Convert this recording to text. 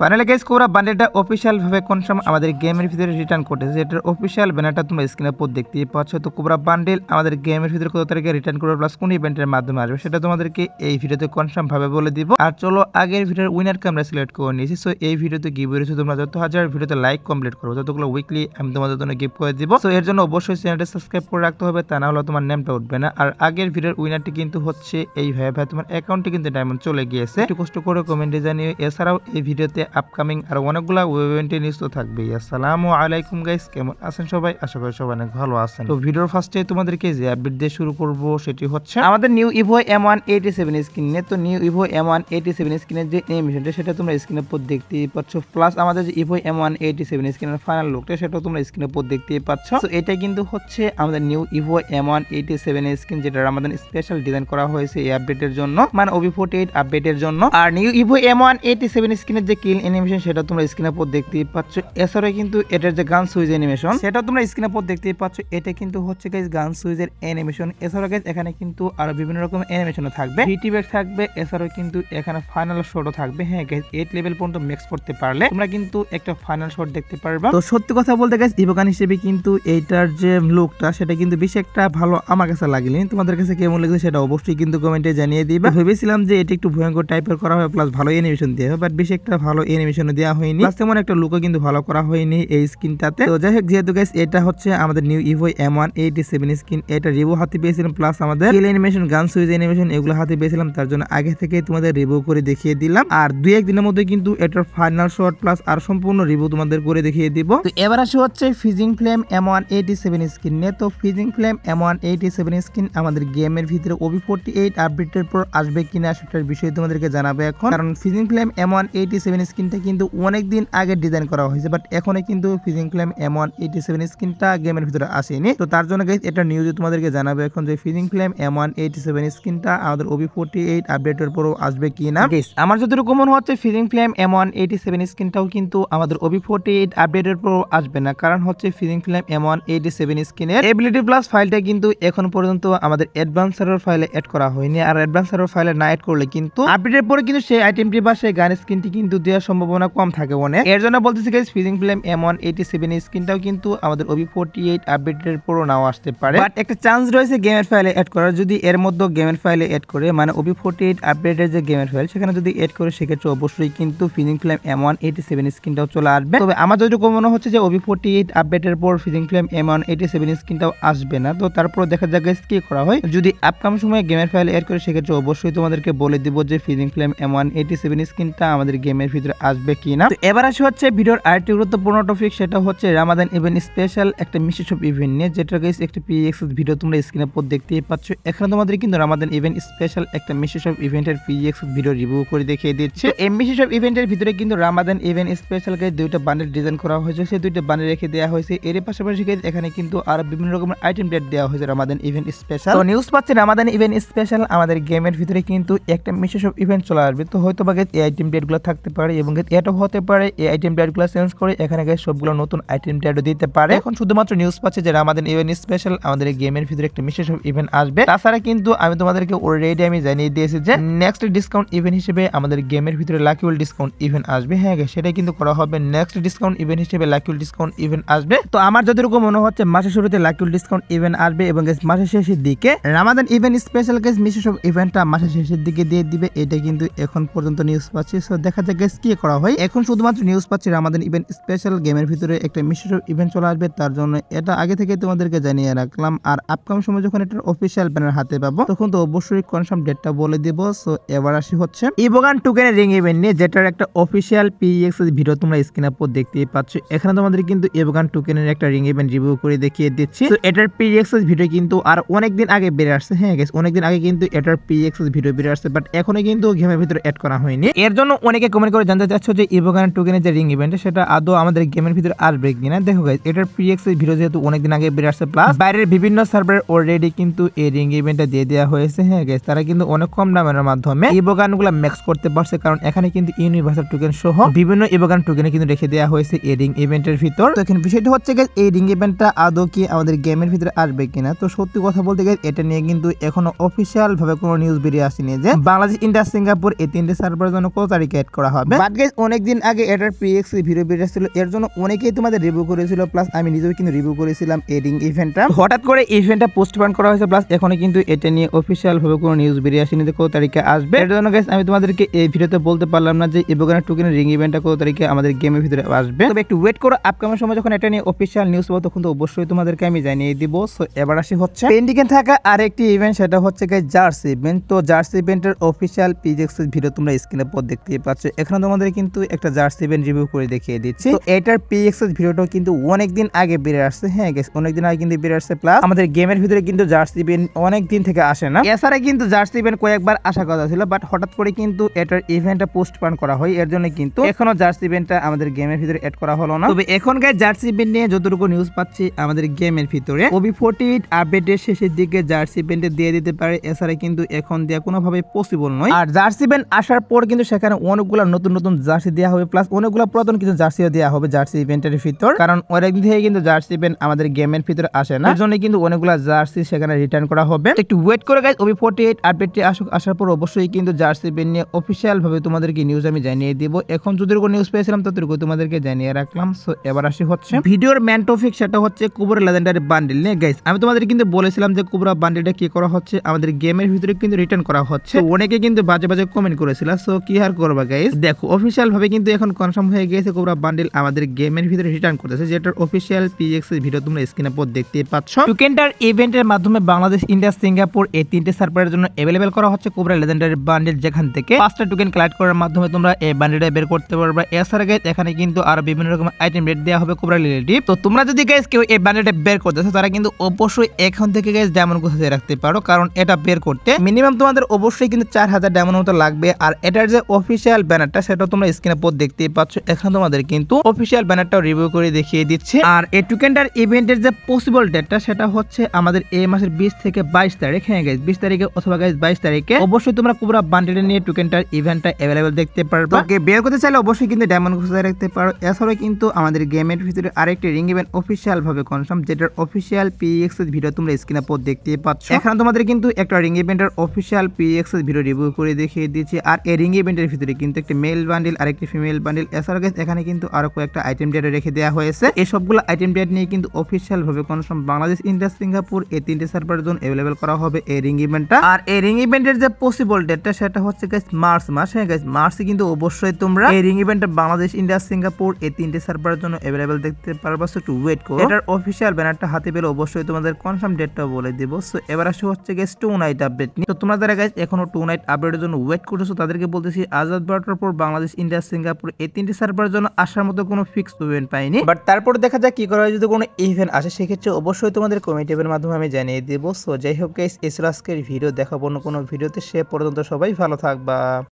Finally guys cobra বান্ডেলটা official ভাবে confirm আমাদের গেমের ভিতরে রিটার্ন করতেছে। এটার অফিশিয়াল ব্যানারটা তোমরা স্ক্রিনের উপর দেখতেই পাচ্ছ। তো কোবরা বান্ডেল আমাদের গেমের ভিতরে কত তারিখে রিটার্ন করবে প্লাস কোন ইভেন্টের মাধ্যমে আসবে সেটা তোমাদেরকে এই ভিডিওতে কনফার্ম ভাবে বলে দিব। আর চলো আগের ভিডিওর উইনারকে আমরা সিলেক্ট করে নিয়েছি। সো এই ভিডিওতে গিভ রয়েছে, তোমরা যত হাজার ভিডিওতে লাইক কমপ্লিট করবে যতগুলো উইকলি আমি তোমাদের জন্য গিভ করে দিব। সো এর জন্য অবশ্যই চ্যানেলটা সাবস্ক্রাইব করে রাখতে হবে, তা না হলে তোমার নেমটা উঠবে না। আর আগের ভিডিওর উইনারটি কিন্তু হচ্ছে এই ভাই তোমার অ্যাকাউন্টে কিন্তু ডায়মন্ড চলে গিয়েছে, একটু কষ্ট করে কমেন্টে জানিও। এছাড়াও এই ভিডিওতে আপকামিং আর অনেকগুলা ইভেন্টের নিউজ তো থাকবেই। আসসালামু আলাইকুম গাইস, কেমন আছেন সবাই? আশা করি সবাই অনেক ভালো আছেন। তো ভিডিওর ফার্স্টে তোমাদেরকে যে আপডেট দিয়ে শুরু করব সেটি হচ্ছে আমাদের নিউ ইভো M187 স্ক্রিনে। তো নিউ ইভো M187 স্ক্রিনের যে এনিমেশনটা সেটা তোমরা স্ক্রিনের উপর দেখতেই পাচ্ছ, প্লাস আমাদের যে ইভো M187 স্ক্রিনের ফাইনাল লুকটা সেটাও তোমরা স্ক্রিনের উপর দেখতেই পাচ্ছ। তো এটা কিন্তু হচ্ছে আমাদের নিউ ইভো M187 স্ক্রিন, যেটা আমাদের স্পেশাল ডিজাইন করা হয়েছে এই আপডেটের জন্য, মানে OB48 আপডেটের জন্য। আর নিউ ইভো M187 স্ক্রিনের যে কিল এনিমেশন সেটা তোমরা স্ক্রিনের উপর দেখতেই পাচ্ছ। এছাড়াও কিন্তু এটার যে গান সুইচ এনিমেশন সেটা তোমরা স্ক্রিনের উপর দেখতেই পাচ্ছ। এটা কিন্তু হচ্ছে গাইস গান সুইচের এনিমেশন। এছাড়াও গাইস এখানে কিন্তু আরো বিভিন্ন রকম এনিমেশনও থাকবে, ভিটিব্যাক থাকবে, এছাড়াও কিন্তু এখানে ফাইনাল শটও থাকবে। হ্যাঁ গাইস 8 লেভেল পর্যন্ত ম্যাক্স করতে পারলে তোমরা কিন্তু একটা ফাইনাল শট দেখতে পারবে। তো সত্যি কথা বলতে গাইস ইভো গান হিসেবে কিন্তু এইটার যে লুকটা সেটা কিন্তু বেশি একটা ভালো আমার কাছে লাগেনি। তোমাদের কাছে কেমন লেগেছে সেটা অবশ্যই কিন্তু কমেন্টে জানিয়ে দিবে। ভেবেছিলাম যে এটা একটু ভয়ঙ্কর টাইপের করা হবে প্লাস ভালো এনিমেশন দেওয়া হবে, বাট বেশি একটা ভালো এনিমেশন দেওয়া হয়নি, প্লাস তেমন একটা লুকও কিন্তু ভালো করা হয়নি এই স্কিনটাতে। তো যাই হোক, যেহেতু গাইস এটা হচ্ছে আমাদের নিউ ইভো M187 স্কিন, এটা রিভিউ হাতে পেয়েছিলাম, প্লাস আমাদের কিল এনিমেশন গান সুইচ এনিমেশন এগুলো হাতে পেয়েছিলাম, তার জন্য আগে থেকে তোমাদের রিভিউ করে দেখিয়ে দিলাম। আর 2-1 দিনের মধ্যে কিন্তু এটার ফাইনাল শট প্লাস আর সম্পূর্ণ রিভিউ তোমাদের করে দেখিয়ে দিব। তো এবার আসে হচ্ছে ফিজিং ফ্লেম M187 স্কিন নিয়ে। তো ফিজিং ফ্লেম M187 স্কিন আমাদের গেমের ভিতরে OB48 আপডেটের পর আসবে কিনা সেটার বিষয়ে তোমাদেরকে জানাবে এখন, কারণ ফিজিং ফ্লেম M187 স্কিনটা কিন্তু অনেকদিন আগে ডিজাইন করা হয়েছে, বাট এখনো কিন্তু ফিজিং ফ্লেম M187 স্কিনটা গেমের ভিতরে আসেনি। তো তার জন্য গাইস এটা নিউজে তোমাদেরকে জানাবে এখন যে ফিজিং ফ্লেম M187 স্কিনটা আমাদের OB48 আপডেটের পরও আসবে কিনা। গাইস আমার যতটুকু মনে হচ্ছে ফিজিং ফ্লেম M187 স্কিনটাও কিন্তু আমাদের OB48 আপডেটের পরও আসবে না, কারণ হচ্ছে ফিজিং ফ্লেম M187 স্কিনের এবিলিটি প্লাস ফাইলটা কিন্তু এখন পর্যন্ত আমাদের অ্যাডভান্স সার্ভার ফাইলে এড করা হয়নি। আর অ্যাডভান্স সার্ভার ফাইলে না এড করলে কিন্তু আপডেটের পরে কিন্তু সেই আইটেমটি বা সেই গান স্কিনটি কিন্তু দেওয়ার সম্ভাবনা কম থাকে অনেক। এর জন্য বলতেছি গাইস ফিজিং ফ্লেম M187 স্কিনটাও কিন্তু আমাদের OB48 আপডেটের পরও নাও আসতে পারে, বাট একটা চান্স রয়েছে গেমের ফাইলে এড করার। যদি এর মধ্যে গেমের ফাইলে এড করে, মানে OB48 আপডেটের যে গেমের ফাইল সেখানে যদি এড করে, সেক্ষেত্রে অবশ্যই কিন্তু ফিজিং ফ্লেম M187 স্কিনটাও চলে আসবে। তবে আমার যতটুকু মনে হচ্ছে যে OB48 আপডেটের পর ফিজিং ফ্লেম M187 স্কিনটাও আসবে না। তো তারপর দেখা যাক গাইস কি করা হয়। যদি আপকামিং সময়ে গেমের ফাইল এড করে, সেক্ষেত্রে অবশ্যই তোমাদেরকে বলে দিব যে ফিজিং ফ্লেম M187 স্কিনটা আমাদের গেমের ভিতরে আসবে কিনা। তো এবার আসে হচ্ছে ভিডিওর আরেকটি গুরুত্বপূর্ণ টপিক, সেটা হচ্ছে রামাদান ইভেন্ট স্পেশাল একটা মিশন সব ইভেন্ট নিয়ে, যেটা গাইস একটা PX ভিডিও তোমরা স্ক্রিনের উপর দেখতেই পাচ্ছ। এখানে তোমাদের কিন্তু রামাদান ইভেন্ট স্পেশাল একটা মিশন সব ইভেন্টের PX ভিডিও রিভিউ করে দেখিয়ে দিচ্ছে। এই মিশন সব ইভেন্টের ভিতরে কিন্তু রামাদান ইভেন্ট স্পেশাল গাইস দুইটা বান্ডেল ডিজাইন করা হয়েছে, সেই দুইটা বান্ডেল রেখে দেওয়া হয়েছে। এর পাশাপাশি গাইস এখানে কিন্তু আরো বিভিন্ন রকমের আইটেম ডেট দেওয়া হয়েছে রামাদান ইভেন্ট স্পেশাল। তো নিউজ পাচ্ছি রামাদান ইভেন্ট স্পেশাল আমাদের গেমের ভিতরে কিন্তু একটা মিশন সব ইভেন্ট চলে আসবে। তো হয়তো বা গাইস এই আইটেম ডেটগুলো থাকতে পারে, এবং এটাও হতে পারে এই আইটেম ডেটগুলো চেঞ্জ করে এখানে গাইস সবগুলো নতুন আইটেম ডেটও দিতে পারে। এখন শুধুমাত্র নিউজ পাচ্ছে যে রামাদান ইভেন্ট স্পেশাল আমাদের গেমের ভিতরে একটা মিশন সব ইভেন্ট আসবে। তাছাড়া কিন্তু আমি তোমাদেরকে অলরেডি আমি জানিয়ে দিয়েছি যে নেক্সট ডিসকাউন্ট ইভেন্ট হিসেবে আমাদের গেমের ভিতরে লাকি উইল ডিসকাউন্ট ইভেন্ট আসবে। হ্যাঁ গাইস সেটা কিন্তু করা হবে, নেক্সট ডিসকাউন্ট ইভেন্ট হিসেবে লাকি উইল ডিসকাউন্ট ইভেন্ট আসবে। তো আমার যতটুকু মনে হচ্ছে মাসের শুরুতে লাকি উইল ডিসকাউন্ট ইভেন্ট আসবে, এবং গাইস মাসের শেষের দিকে Ramadan event special guys mission সব ইভেন্টটা মাসের শেষের দিকে দিয়ে দিবে। এটা কিন্তু এখন পর্যন্ত নিউজ পাচ্ছি। সো দেখা যাক গাইস কি করা হয়। এখন শুধুমাত্র নিউজ পাচ্ছি রামাদান ইভেন্ট স্পেশাল গেমের ভিতরে একটা মিশন সব ইভেন্ট চলে আসবে, তার জন্য এটা আগে থেকে তোমাদেরকে জানিয়ে রাখলাম। আর আপকামিং সময় যখন এটা অফিশিয়াল ব্যানার হাতে পাবো তখন তো অবশ্যই কনফার্ম ডেটটা বলে দিব। সো এবার আসি হচ্ছে ইভোগান টোকেনের রিং ইভেন্ট নিয়ে, যেটার একটা অফিশিয়াল PX ভিডিও তোমরা স্ক্রিনের উপর দেখতেই পাচ্ছ। এখানে তোমাদের কিন্তু ইভোগান টোকেনের একটা রিং ইভেন্ট রিভিউ করে দেখিয়ে দিচ্ছি। তো এটার PX ভিডিও কিন্তু আর অনেকদিন আগে বেরিয়ে আসছে। হ্যাঁ গাইস অনেকদিন আগে কিন্তু এটার PX ভিডিও বেরিয়ে আসছে, বাট এখনো কিন্তু গেমের ভিতরে এড করা হয়নি। এর জন্য অনেকে কমেন্ট করে জানতে চাচ্ছ যে ইভোগান টোকেনের যে রিং ইভেন্ট সেটা আদৌ আমাদের গেমের ভিতরে আসবে কিনা। দেখো গাইস এটার PX ভিডিও যেহেতু অনেকদিন আগে বেরিয়ে আসছে, প্লাস বাইরের বিভিন্ন সার্ভারে অলরেডি কিন্তু এই রিং ইভেন্টটা দিয়ে দেওয়া হয়েছে। হ্যাঁ গাইস তারা কিন্তু অনেক কম দামের মাধ্যমে ইভোগানগুলো ম্যাক্স করতে পারছে, কারণ এখানে কিন্তু ইউনিভার্সাল টোকেন সহ বিভিন্ন ইভোগান টোকেনে কিন্তু রেখে দেওয়া হয়েছে এই রিং ইভেন্টের ভিতর। তো এখন বিষয়টা হচ্ছে গাইস এই রিং ইভেন্টটা আদৌ কি আমাদের গেমের ভিতরে আসবে কিনা। তো সত্যি কথা বলতে গাইস এটা নিয়ে কিন্তু এখনো অফিশিয়াল ভাবে কোনো নিউজ বেরিয়ে আসেনি যে বাংলাদেশ, ইন্ডিয়া, সিঙ্গাপুর এই তিনটে সার্ভারের জন্য কত তারিখে এড করা হবে। বাট বাট গাইস অনেকদিন আগে এটার প্রিএক্স ভিডিও বেরিয়েছিল, এর জন্য অনেকেই তোমাদের রিভিউ করেছিল, প্লাস আমি নিজেও কিন্তু রিভিউ করেছিলাম এই রিং ইভেন্টটা। হঠাৎ করে ইভেন্টটা পোস্টপোন করা হয়েছে, প্লাস এখনো কিন্তু এটা নিয়ে অফিসিয়াল ভাবে কোনো নিউজ বেরিয়ে আসেনি যে কত তারিখে আসবে। এর জন্য গাইস আমি তোমাদেরকে এই ভিডিওতে বলতে পারলাম না যে ইভোগানা টোকেনের রিং ইভেন্টটা কত তারিখে আমাদের গেমের ভিতরে আসবে। তবে একটু ওয়েট করো, আপকামিং সময় যখন এটা নিয়ে অফিসিয়াল নিউজ পাবো তখন তো অবশ্যই তোমাদেরকে আমি জানিয়ে দিব। সো এবার আসি হচ্ছে পেন্ডিং এ থাকা আরেকটি ইভেন্ট, সেটা হচ্ছে গাইস জার্সি ইভেন্ট। তো জার্সি ইভেন্টের অফিসিয়াল পিজেক্স ভিডিও তোমরা স্ক্রিনে পর দেখতে পাচ্ছ। এখানে তোমাদের কিন্তু একটা জার্সি ইভেন্ট রিভিউ করে দেখিয়ে দিচ্ছি। তো এটার পিএক্স ভিডিওটাও কিন্তু অনেকদিন আগে বেরিয়ে আসছে। হ্যাঁ গাইস অনেকদিন আগে কিন্তু বেরিয়ে আসছে, প্লাস আমাদের গেমের ভিতরে কিন্তু জার্সি ইভেন্ট অনেক দিন থেকে আসে না। এছাড়া কিন্তু জার্সি ইভেন্ট কয়েকবার আসার কথা ছিল, বাট হঠাৎ করে কিন্তু এটার ইভেন্টটা পোস্টপোন করা হয়, এর জন্য কিন্তু এখনো জার্সি ইভেন্টটা আমাদের গেমের ভিতরে এড করা হলো না। তবে এখন গাইস জার্সি ইভেন্ট নিয়ে যতটুকু নিউজ পাচ্ছি আমাদের গেমের ভিতরে OB48 আপডেটের শেষের দিকে জার্সি ইভেন্টে দিয়ে দিতে পারে। এছাড়া কিন্তু এখন দেওয়া কোনোভাবে পসিবল নয়। আর জার্সি ইভেন্ট আসার পর কিন্তু সেখানে অনেকগুলো নতুন নতুন জার্সি দেওয়া হবে, প্লাস অনেকগুলো পুরাতন কিছু জার্সিও দেওয়া হবে জার্সি ইভেন্টের ভিতর। কারণ অনেকদিন থেকে কিন্তু জার্সি ইভেন্ট আমাদের গেমের ভিতরে আসে না, এর জন্য কিন্তু অনেকগুলো জার্সি সেখানে রিটার্ন করা হবে। একটু ওয়েট করে গাইস, OB48 আপডেটটি আসার পর অবশ্যই কিন্তু জার্সি ইভেন্ট নিয়ে অফিসিয়াল ভাবে তোমাদেরকে নিউজ আমি জানিয়ে দিব। এখন যতটুকু নিউজ পেয়েছিলাম ততটুকু তোমাদেরকে জানিয়ে রাখলাম। সো এবার আসি হচ্ছে ভিডিওর মেন টপিক, সেটা হচ্ছে কুবরা লেজেন্ডারি বান্ডেল নিয়ে। গাইস আমি তোমাদের কিন্তু বলেছিলাম যে কুবরা বান্ডেলটা কি করা হচ্ছে, আমাদের গেমের ভিতরে কিন্তু রিটার্ন করা হচ্ছে। অনেকে কিন্তু বাজে বাজে কমেন্ট করেছিল। সো কি আর করবা গাইস, দেখো অফিসিয়াল ভাবে কিন্তু এখন কনফার্ম হয়ে গেছে কুবরা বান্ডেল আমাদের গেমের ভিতরে রিটার্ন করতেছে, যেটার অফিসিয়াল পিএক্স এর ভিডিও তোমরা স্ক্রিনে পর দেখতে পাচ্ছ। টোকেনটার ইভেন্টের মাধ্যমে বাংলাদেশ, ইন্ডিয়া, সিঙ্গাপুর এই তিনটে সার্ভারের জন্য अवेलेबल করা হচ্ছে কুবরা লেজেন্ডারি বান্ডেল, যেখান থেকে 5টা টোকেন কালেক্ট করার মাধ্যমে তোমরা এই বান্ডেলটা বের করতে পারবে। এছাড়া গাইস এখানে কিন্তু আরো বিভিন্ন রকম আইটেম রেট দেওয়া হবে কুবরা রিলেটিভ। তো তোমরা যদি গাইস কেউ এই বান্ডেলটা বের করতেছো তারা কিন্তু অবশ্যই এখন থেকে গাইস ডায়মন্ড গুছিয়ে রাখতে পারো, কারণ এটা বের করতে মিনিমাম তোমাদের অবশ্যই কিন্তু 4000 ডায়মন্ড মতো লাগবে। আর এটার যে অফিসিয়াল ব্যানারটা সেটা তোমরা স্ক্রিনে পর দেখতে পাচ্ছ। এখানে তোমাদের কিন্তু অফিসিয়াল ব্যানারটাও রিভিউ করে দেখিয়ে দিচ্ছে। আর এই টোকেনটার ইভেন্টের যে পসিবল ডেটটা সেটা হচ্ছে আমাদের এই মাসের 20 থেকে 22 তারিখ। হ্যাঁ গাইস 20 তারিখে অথবা গাইস 22 তারিখে অবশ্যই তোমরা কুবরা বান্ডেল নিয়ে টোকেনটার ইভেন্টটা अवेलेबल দেখতে পারবে। ওকে বের করতে চাইলে অবশ্যই কিন্তু ডায়মন্ড গুছিয়ে রাখতে পারো। এছাড়াও কিন্তু আমাদের গেমের ভিতরে আরেকটি রিং ইভেন্ট অফিসিয়াল ভাবে কনফার্ম, যেটার অফিসিয়াল পিএক্স এর ভিডিও তোমরা স্ক্রিনে পর দেখতে পাচ্ছ। এখানে তোমাদের কিন্তু একটা রিং ইভেন্টের অফিসিয়াল পিএক্স এর ভিডিও রিভিউ করে দেখিয়ে দিয়েছি। আর এই রিং ইভেন্টের ভিতরে কিন্তু একটা মেল বান্ডেল আর একটি ফিমেল বান্ডেল, এছাড়াও গাইস এখানে কিন্তু আরো কয়েকটা আইটেম ডেট রেখে দেওয়া হয়েছে। এই সবগুলো আইটেম ডেট নিয়ে কিন্তু অফিসিয়াল ভাবে কনফার্ম বাংলাদেশ, ইন্ডিয়া, সিঙ্গাপুর এই তিনটে সার্ভারের জন্য अवेलेबल করা হবে এই রিং ইভেন্টটা। আর এই রিং ইভেন্টের যে পসিবল ডেটটা সেটা হচ্ছে গাইস মার্চ মাস। হ্যাঁ গাইস মার্চে কিন্তু অবশ্যই তোমরা এই রিং ইভেন্টটা বাংলাদেশ, ইন্ডিয়া, সিঙ্গাপুর এই তিনটে সার্ভারের জন্য अवेलेबल দেখতে পারবা। সো একটু ওয়েট করো, এটার অফিসিয়াল ব্যানারটা হাতে পেলে অবশ্যই তোমাদের কনফার্ম ডেটটা বলে দিব। সো এবার আসে হচ্ছে গাইস 2 নাইট আপডেট নিয়ে। তো তোমরা যারা গাইস এখনো 2 নাইট আপডেটের জন্য ওয়েট করতেছো তাদেরকে বলতেছি আজাদ বার্তার পর বাংলাদেশ, ইন্ডিয়া, সিঙ্গাপুর এই তিনটি সার্ভারের জন্য আসার মতো কোনো ফিক্স ইভেন্ট পাইনি, বাট তারপর দেখা যাক কি করা হয়। যদি কোনো ইভেন্ট আসে সেক্ষেত্রে অবশ্যই তোমাদের কমেন্টের মাধ্যমে আমি জানিয়ে দেবো। সো যাই হোক গাইস এই ছিল আজকের ভিডিও, দেখাবো অন্য কোনো ভিডিওতে। সে পর্যন্ত সবাই ভালো থাকবা।